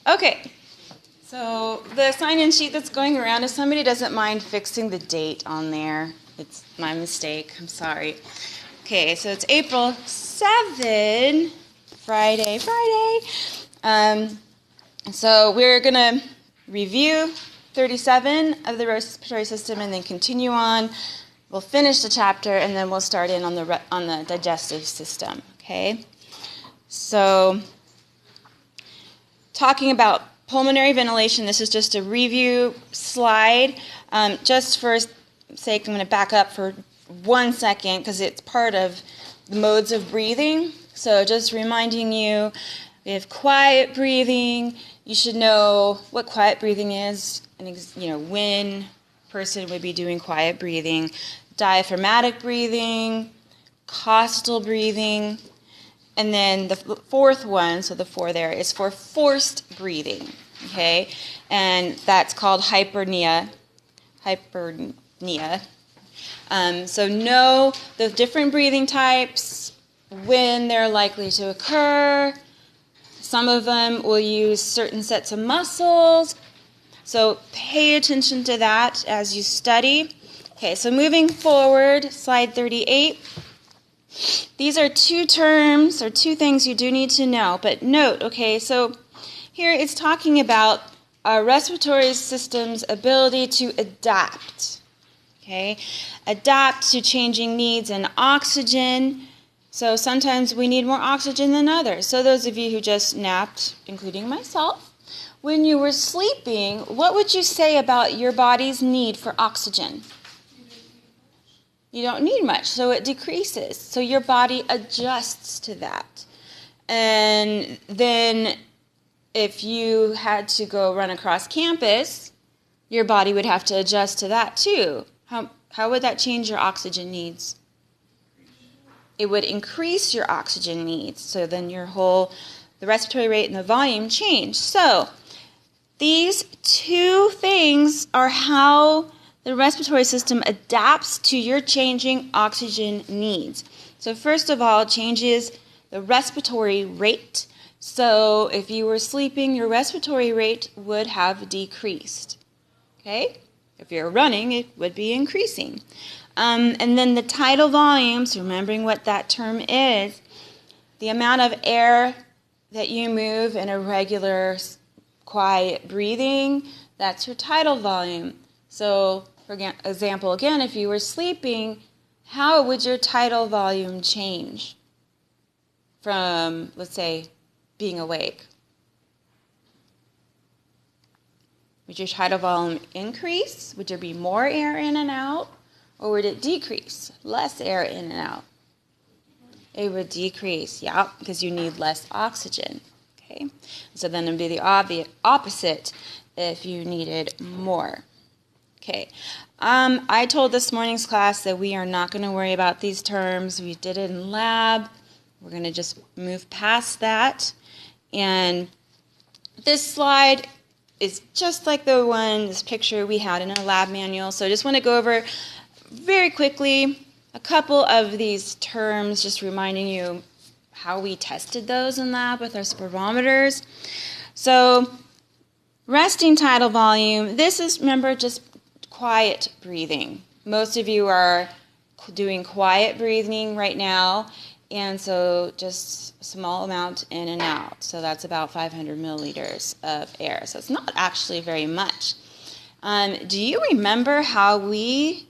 Okay, so the sign-in sheet that's going around, if somebody doesn't mind fixing the date on there, it's my mistake, I'm sorry. Okay, so it's April 7, Friday. So we're going to review 37 of the respiratory system and then continue on. We'll finish the chapter and then we'll start in on the digestive system, okay? So talking about pulmonary ventilation, this is just a review slide. Just for sake, I'm going to back up for 1 second because it's part of the modes of breathing. So just reminding you, we have quiet breathing. You should know what quiet breathing is, and when a person would be doing quiet breathing. Diaphragmatic breathing, costal breathing, and then the fourth one, so the 4 there, is for forced breathing, okay? And that's called hyperpnea. So know the different breathing types, when they're likely to occur. Some of them will use certain sets of muscles. So pay attention to that as you study. Okay, so moving forward, slide 38. These are 2 terms or 2 things you do need to know. But note, okay, so here it's talking about our respiratory system's ability to adapt. Okay, adapt to changing needs in oxygen. So sometimes we need more oxygen than others. So those of you who just napped, including myself, when you were sleeping, what would you say about your body's need for oxygen? You don't need much, so it decreases. So your body adjusts to that. And then if you had to go run across campus, your body would have to adjust to that too. How would that change your oxygen needs? It would increase your oxygen needs. So then the respiratory rate and the volume change. So these 2 things are how the respiratory system adapts to your changing oxygen needs. So first of all, it changes the respiratory rate. So if you were sleeping, your respiratory rate would have decreased. Okay? If you're running, it would be increasing. And then the tidal volumes, remembering what that term is, the amount of air that you move in a regular, quiet breathing, that's your tidal volume. So, for example, again, if you were sleeping, how would your tidal volume change from, let's say, being awake? Would your tidal volume increase? Would there be more air in and out? Or would it decrease? Less air in and out? It would decrease, yeah, because you need less oxygen. Okay, so then it would be the opposite if you needed more. Okay, I told this morning's class that we are not going to worry about these terms. We did it in lab. We're going to just move past that. And this slide is just like this picture we had in our lab manual. So I just want to go over very quickly a couple of these terms, just reminding you how we tested those in lab with our spirometers. So resting tidal volume, this is, remember, just quiet breathing. Most of you are doing quiet breathing right now, and so just a small amount in and out. So that's about 500 milliliters of air. So it's not actually very much. Do you remember how we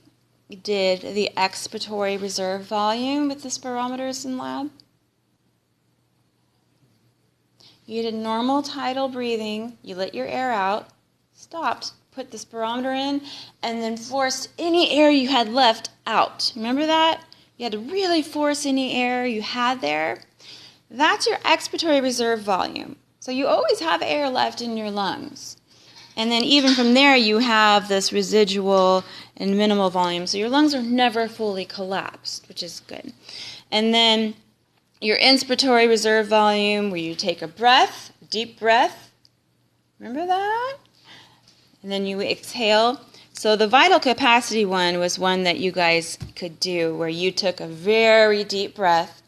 did the expiratory reserve volume with the spirometers in lab? You did normal tidal breathing, you let your air out, stopped, put the spirometer in, and then forced any air you had left out. Remember that? You had to really force any air you had there. That's your expiratory reserve volume. So you always have air left in your lungs. And then even from there, you have this residual and minimal volume. So your lungs are never fully collapsed, which is good. And then your inspiratory reserve volume, where you take a breath, deep breath. Remember that? And then you exhale. So the vital capacity one was one that you guys could do, where you took a very deep breath,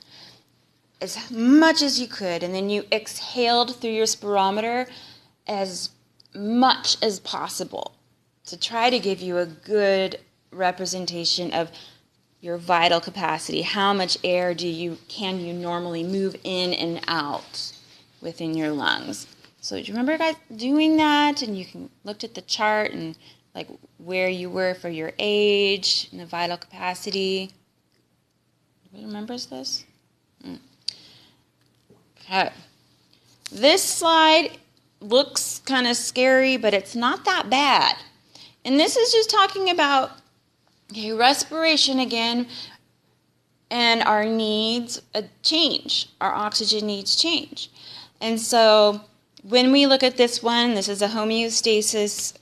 as much as you could, and then you exhaled through your spirometer as much as possible to try to give you a good representation of your vital capacity. How much air can you normally move in and out within your lungs? So do you remember guys doing that? And you can looked at the chart and like where you were for your age and the vital capacity. Anybody remembers this? Okay. This slide looks kind of scary, but it's not that bad. And this is just talking about respiration again, and our needs change. Our oxygen needs change. And so when we look at this one, this is a homeostasis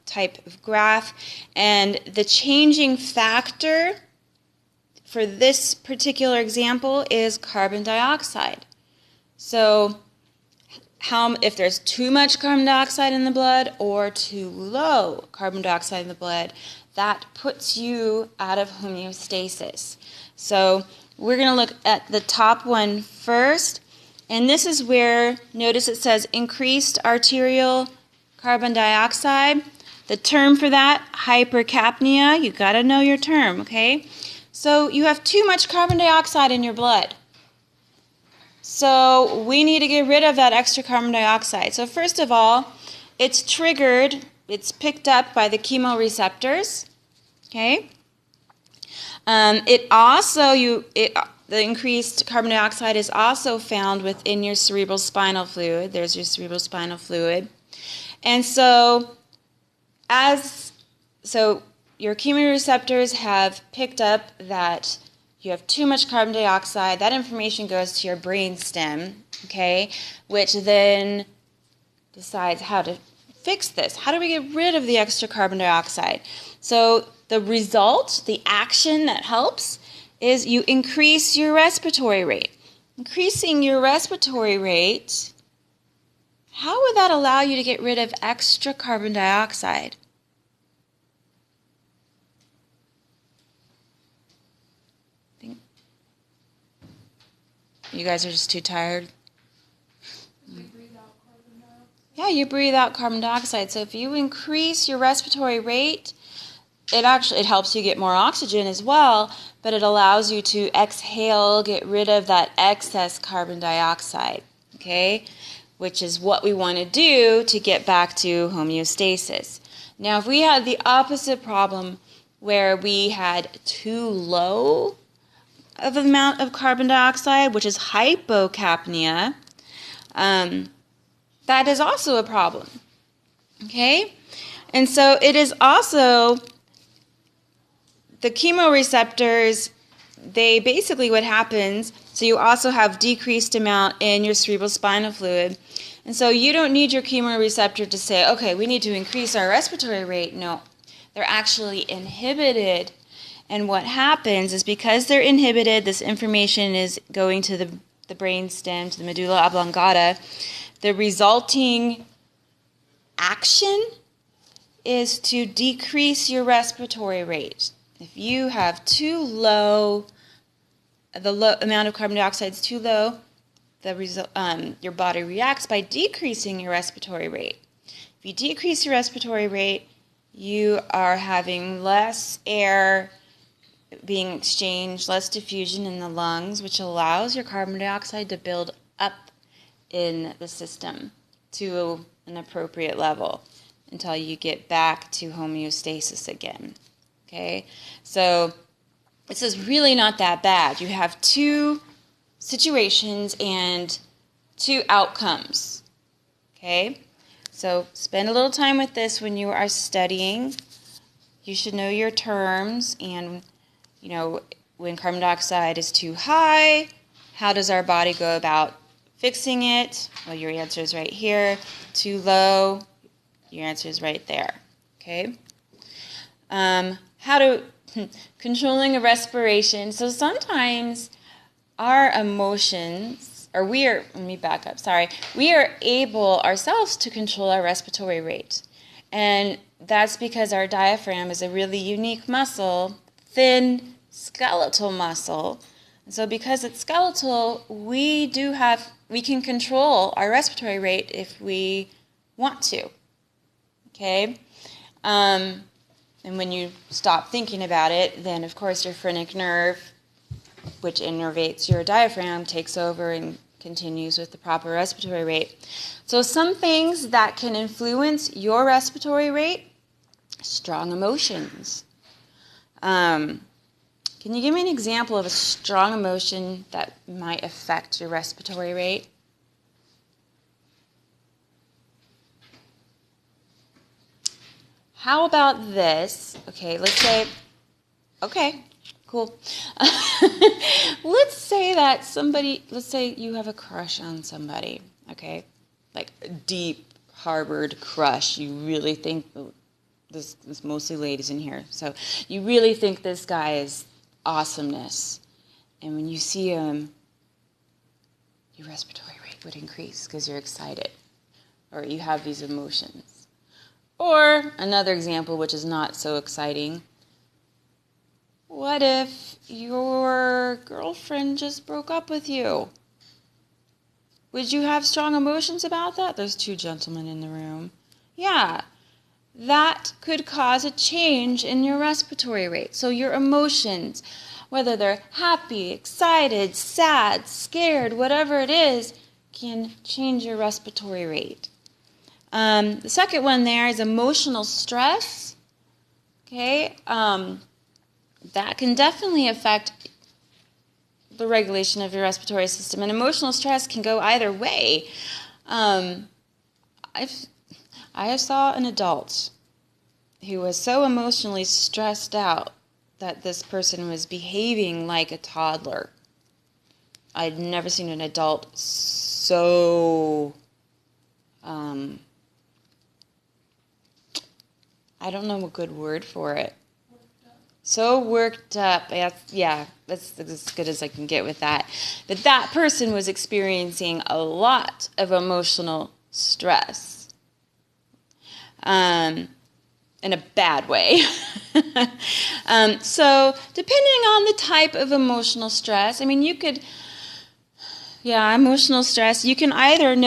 type of graph, and the changing factor for this particular example is carbon dioxide. So if there's too much carbon dioxide in the blood or too low carbon dioxide in the blood, that puts you out of homeostasis. So we're going to look at the top one first. And this is where, notice it says increased arterial carbon dioxide. The term for that, hypercapnia. You got to know your term, okay? So you have too much carbon dioxide in your blood. So we need to get rid of that extra carbon dioxide. So first of all, it's triggered, it's picked up by the chemoreceptors, okay? The increased carbon dioxide is also found within your cerebral spinal fluid. There's your cerebral spinal fluid. And so your chemoreceptors have picked up that you have too much carbon dioxide. That information goes to your brain stem, okay, which then decides how to fix this. How do we get rid of the extra carbon dioxide? So the result, the action that helps, is you increase your respiratory rate. Increasing your respiratory rate, how would that allow you to get rid of extra carbon dioxide? You guys are just too tired? You breathe out carbon dioxide. Yeah, you breathe out carbon dioxide. So if you increase your respiratory rate, it helps you get more oxygen as well, but it allows you to exhale, get rid of that excess carbon dioxide, okay? Which is what we want to do to get back to homeostasis. Now, if we had the opposite problem where we had too low of amount of carbon dioxide, which is hypocapnia, that is also a problem, okay? And so it is also the chemoreceptors, they basically what happens, so you also have decreased amount in your cerebral spinal fluid. And so you don't need your chemoreceptor to say, okay, we need to increase our respiratory rate. No, they're actually inhibited. And what happens is because they're inhibited, this information is going to the brain stem, to the medulla oblongata. The resulting action is to decrease your respiratory rate. If you have too low, amount of carbon dioxide is too low, your body reacts by decreasing your respiratory rate. If you decrease your respiratory rate, you are having less air being exchanged, less diffusion in the lungs, which allows your carbon dioxide to build up in the system to an appropriate level until you get back to homeostasis again. Okay, so this is really not that bad. You have two situations and two outcomes. Okay, so spend a little time with this when you are studying. You should know your terms, and when carbon dioxide is too high, how does our body go about fixing it? Well, your answer is right here. Too low, your answer is right there. Okay. Controlling a respiration. So sometimes our emotions, we are able ourselves to control our respiratory rate. And that's because our diaphragm is a really unique muscle, thin skeletal muscle. And so because it's skeletal, we can control our respiratory rate if we want to. Okay? And when you stop thinking about it, then of course your phrenic nerve, which innervates your diaphragm, takes over and continues with the proper respiratory rate. So some things that can influence your respiratory rate: strong emotions. Can you give me an example of a strong emotion that might affect your respiratory rate? How about this? Okay, let's say, okay, cool. Let's say you have a crush on somebody, okay? Like a deep, harbored crush. You really think, this is mostly ladies in here, so you really think this guy is awesomeness. And when you see him, your respiratory rate would increase because you're excited, or you have these emotions. Or another example, which is not so exciting: what if your girlfriend just broke up with you? Would you have strong emotions about that? There's two gentlemen in the room. Yeah, that could cause a change in your respiratory rate. So your emotions, whether they're happy, excited, sad, scared, whatever it is, can change your respiratory rate. The second one there is emotional stress. Okay, that can definitely affect the regulation of your respiratory system. And emotional stress can go either way. I saw an adult who was so emotionally stressed out that this person was behaving like a toddler. I'd never seen an adult so I don't know a good word for it. So worked up. Yeah, that's as good as I can get with that. But that person was experiencing a lot of emotional stress. In a bad way. So depending on the type of emotional stress, emotional stress, you can either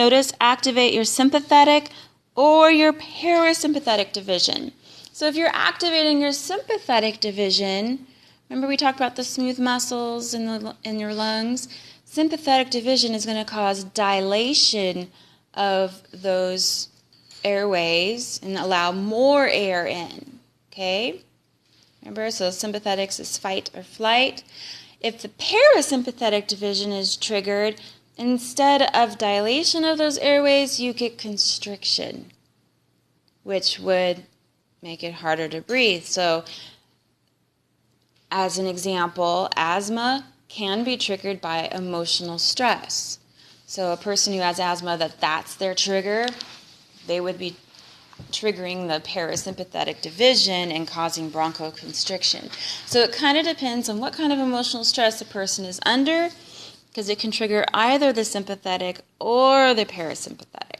activate your sympathetic or your parasympathetic division. So if you're activating your sympathetic division, remember we talked about the smooth muscles in your lungs? Sympathetic division is going to cause dilation of those airways and allow more air in. Okay? Remember, so sympathetics is fight or flight. If the parasympathetic division is triggered, instead of dilation of those airways, you get constriction, which would make it harder to breathe. So, as an example, asthma can be triggered by emotional stress. So a person who has asthma, that's their trigger, they would be triggering the parasympathetic division and causing bronchoconstriction. So it kind of depends on what kind of emotional stress the person is under, because it can trigger either the sympathetic or the parasympathetic.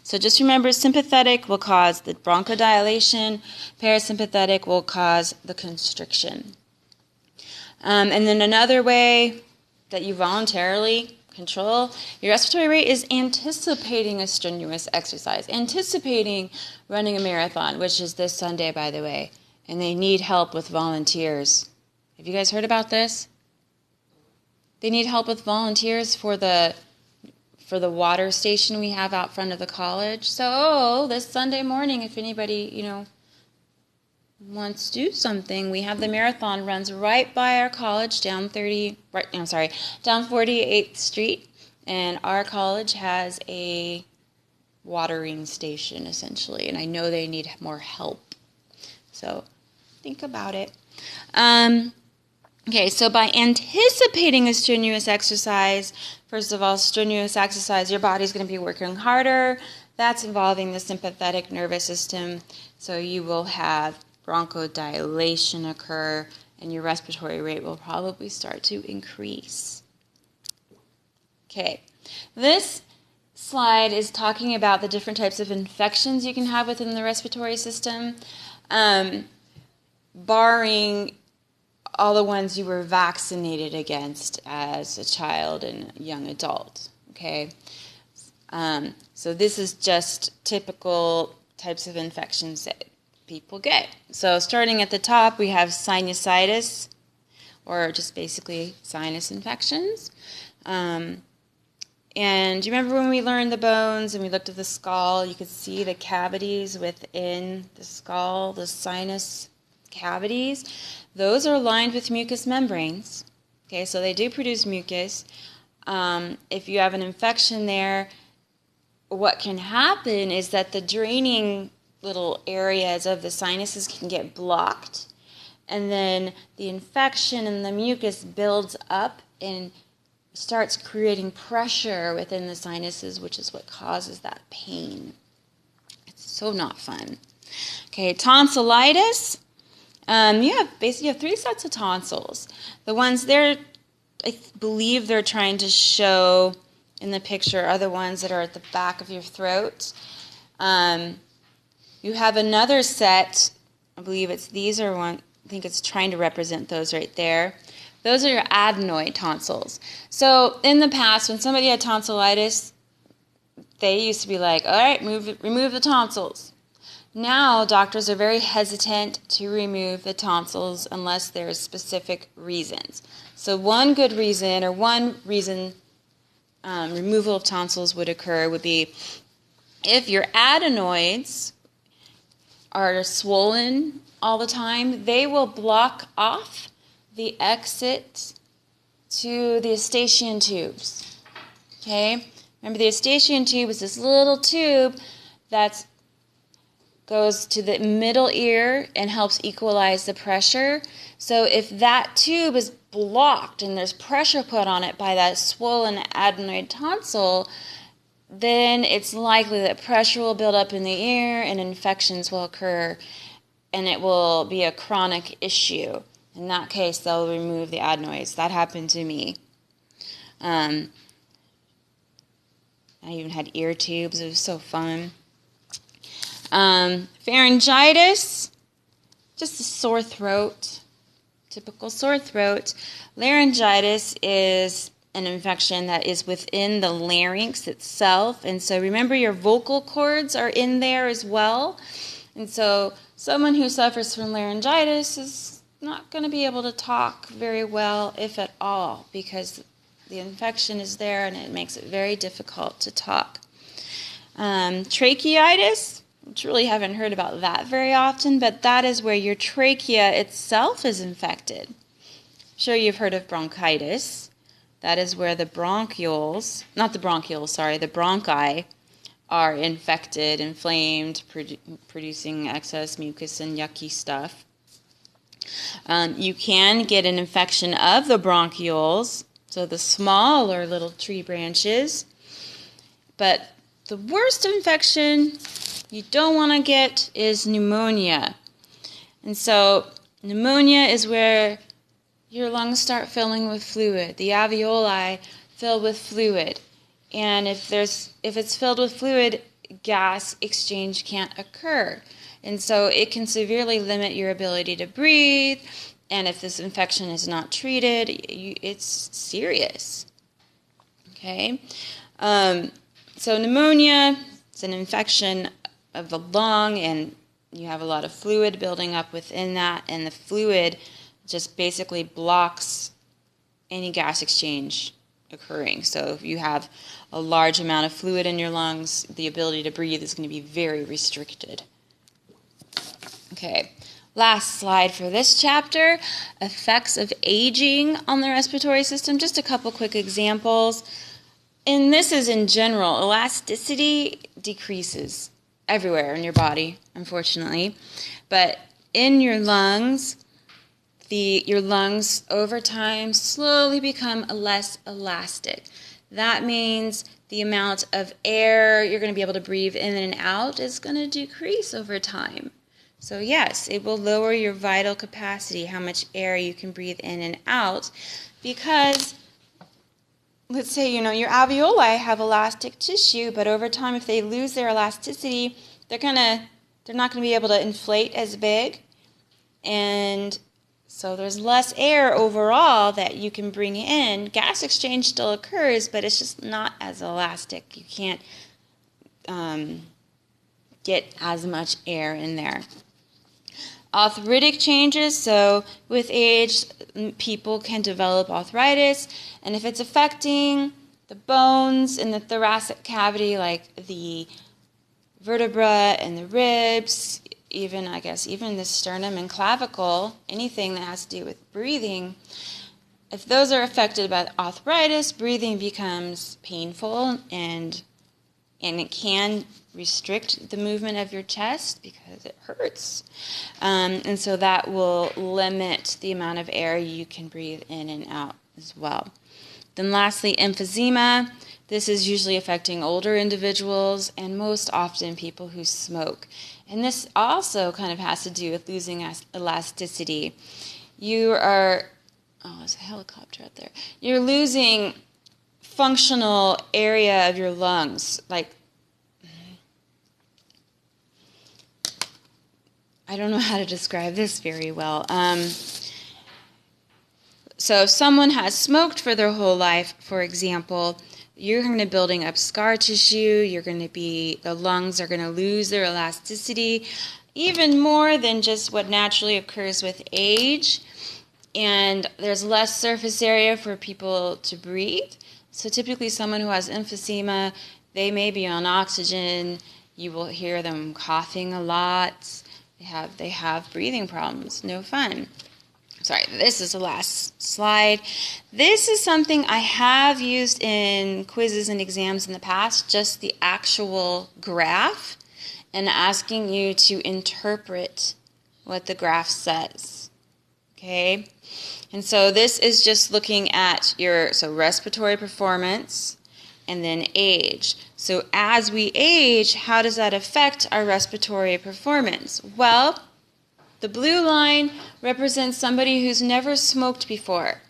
So just remember, sympathetic will cause the bronchodilation, parasympathetic will cause the constriction. And then another way that you voluntarily control your respiratory rate is anticipating a strenuous exercise, anticipating running a marathon, which is this Sunday, by the way, and they need help with volunteers. Have you guys heard about this? They need help with volunteers for the water station we have out front of the college. So this Sunday morning, if anybody, wants to do something, we have the marathon runs right by our college down 48th Street, and our college has a watering station essentially, and I know they need more help. So think about it. Okay, so by anticipating a strenuous exercise, first of all, strenuous exercise, your body's going to be working harder. That's involving the sympathetic nervous system, so you will have bronchodilation occur, and your respiratory rate will probably start to increase. Okay, this slide is talking about the different types of infections you can have within the respiratory system, barring all the ones you were vaccinated against as a child and young adult. Okay, So this is just typical types of infections that people get. So starting at the top, we have sinusitis, or just basically sinus infections. And you remember when we learned the bones and we looked at the skull, you could see the cavities within the skull, the sinus cavities. Those are lined with mucous membranes. Okay, so they do produce mucus. If you have an infection there, what can happen is that the draining little areas of the sinuses can get blocked, and then the infection and the mucus builds up and starts creating pressure within the sinuses, which is what causes that pain. It's so not fun. Okay, tonsillitis. You have 3 sets of tonsils. The ones there, I believe they're trying to show in the picture, are the ones that are at the back of your throat. You have another set, I believe it's these are one, I think it's trying to represent those right there. Those are your adenoid tonsils. So in the past, when somebody had tonsillitis, they used to be like, all right, remove the tonsils. Now doctors are very hesitant to remove the tonsils unless there's specific reasons. So one reason removal of tonsils would occur would be if your adenoids are swollen all the time, they will block off the exit to the eustachian tubes. Okay? Remember, the eustachian tube is this little tube that goes to the middle ear and helps equalize the pressure. So if that tube is blocked and there's pressure put on it by that swollen adenoid tonsil, then it's likely that pressure will build up in the ear and infections will occur, and it will be a chronic issue. In that case, they'll remove the adenoids. That happened to me. I even had ear tubes. It was so fun. Pharyngitis, just a sore throat, typical sore throat. Laryngitis is an infection that is within the larynx itself, and so remember your vocal cords are in there as well, and so someone who suffers from laryngitis is not going to be able to talk very well, if at all, because the infection is there and it makes it very difficult to talk. Tracheitis, which really haven't heard about that very often, but that is where your trachea itself is infected. I'm sure you've heard of bronchitis. That is where the bronchioles, the bronchi are infected, inflamed, producing excess mucus and yucky stuff. You can get an infection of the bronchioles, so the smaller little tree branches, but the worst infection you don't want to get is pneumonia. And so pneumonia is where your lungs start filling with fluid. The alveoli fill with fluid. And if it's filled with fluid, gas exchange can't occur. And so it can severely limit your ability to breathe. And if this infection is not treated, it's serious. Okay? So pneumonia is an infection of the lung, and you have a lot of fluid building up within that, and the fluid just basically blocks any gas exchange occurring. So if you have a large amount of fluid in your lungs, the ability to breathe is going to be very restricted. Okay, last slide for this chapter, effects of aging on the respiratory system. Just a couple quick examples. And this is in general, elasticity decreases everywhere in your body, unfortunately. But in your lungs, your lungs over time slowly become less elastic. That means the amount of air you're going to be able to breathe in and out is going to decrease over time. So yes, it will lower your vital capacity, how much air you can breathe in and out, because let's say, your alveoli have elastic tissue, but over time, if they lose their elasticity, they're not going to be able to inflate as big, and so there's less air overall that you can bring in. Gas exchange still occurs, but it's just not as elastic. You can't get as much air in there. Arthritic changes, so with age, people can develop arthritis, and if it's affecting the bones in the thoracic cavity, like the vertebra and the ribs, even the sternum and clavicle, anything that has to do with breathing, if those are affected by arthritis, breathing becomes painful and it can restrict the movement of your chest because it hurts. And so that will limit the amount of air you can breathe in and out as well. Then lastly, emphysema. This is usually affecting older individuals and most often people who smoke. And this also kind of has to do with losing elasticity. There's a helicopter out there. You're losing functional area of your lungs. Like, I don't know how to describe this very well. So if someone has smoked for their whole life, for example, you're going to be building up scar tissue. The lungs are going to lose their elasticity even more than just what naturally occurs with age. And there's less surface area for people to breathe. So typically someone who has emphysema, they may be on oxygen. You will hear them coughing a lot. They have breathing problems. No fun. Sorry, this is the last slide. This is something I have used in quizzes and exams in the past, just the actual graph, and asking you to interpret what the graph says. Okay? And so this is just looking at your respiratory performance and then age. So as we age, how does that affect our respiratory performance? Well, the blue line represents somebody who's never smoked before,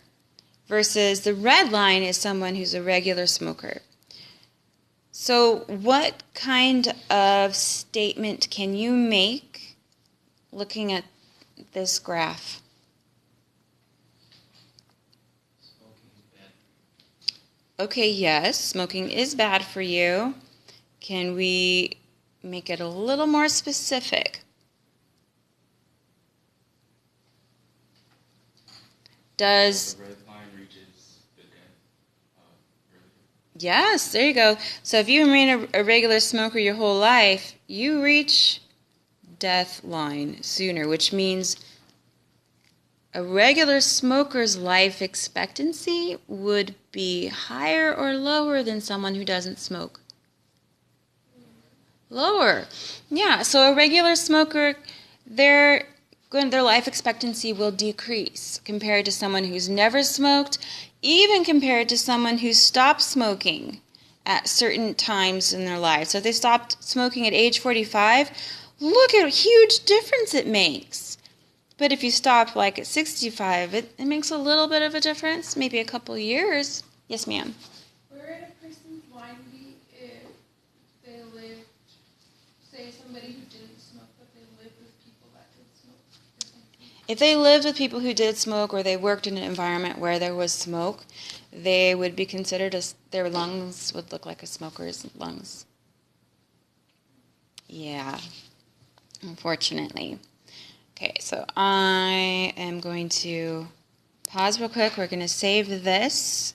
versus the red line is someone who's a regular smoker. So what kind of statement can you make looking at this graph? Okay, yes, smoking is bad for you. Can we make it a little more specific? Does the red line reaches the death yes, there you go. So if you remain a regular smoker your whole life, you reach death line sooner, which means a regular smoker's life expectancy would be higher or lower than someone who doesn't smoke? Lower. Yeah, so a regular smoker, their life expectancy will decrease compared to someone who's never smoked, even compared to someone who stopped smoking at certain times in their life. So if they stopped smoking at age 45, look at a huge difference it makes. But if you stop like at 65, it makes a little bit of a difference, maybe a couple years. Yes, ma'am. Where would a person's line be if they lived, say somebody who didn't smoke, but they lived with people that did smoke? If they lived with people who did smoke or they worked in an environment where there was smoke, they would be considered their lungs would look like a smoker's lungs. Yeah, unfortunately. Okay, so I am going to pause real quick. We're going to save this